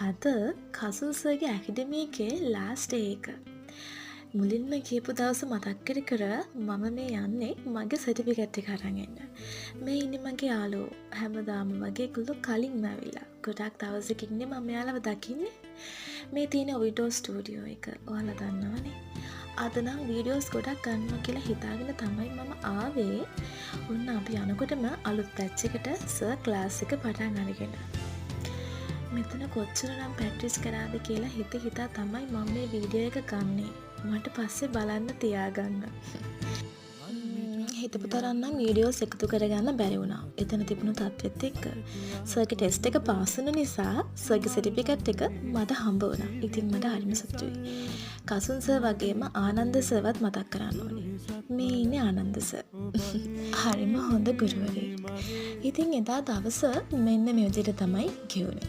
අද කසුන්සර්ගේ ඇකඩමි එකේ last day එක. මුලින්ම කියපු දවස මතක් කර කර මම මේ යන්නේ මගේ සර්ටිෆිකේට් එක අරන් එන්න. මේ ඉන්නේ මගේ යාළුවෝ. හැමදාම වගේ ඒගොල්ලෝ කලින්ම ඇවිල්ලා. ගොඩක් දවසකින් ඉන්නේ මම යාළුව දකින්නේ. මේ තියෙන ඔවිඩෝ ස්ටුඩියෝ එක. ඔයාලා දන්නවනේ. අද නම් වීඩියෝස් ගොඩක් ගන්නවා කියලා හිතාගෙන තමයි මම ආවේ. ඔන්න අපි යනකොටම අලුත් බැච් එකට සර් ක්ලාස් එක පටන් අරගෙන. මෙතන කොච්චරනම් පැක්ටිස් කරාද කියලා හිතා තමයි මම මේ වීඩියෝ එක ගන්නේ. මට පස්සේ බලන්න තියාගන්න. හිතපු තරම් නම් වීඩියෝස් එකතු කරගන්න බැරි වුණා. එතන තිබුණු තත්ත්වෙත් එක්ක සර්ගේ ටෙස්ට් එක පාස් වුණ නිසා සර්ගේ සර්ටිෆිකේට් එක මට හම්බ වුණා. ඉතින් මට හරිම සතුටුයි. කසුන් සර් වගේම ආනන්ද සර්වත් මතක් කරන්න ඕනේ. මේ ඉන්නේ ආනන්ද සර්. හරිම හොඳ ගුරුවරයෙක්. ඉතින් එදා දවස මෙන්න මේ විදිහට තමයි ගෙවුනේ.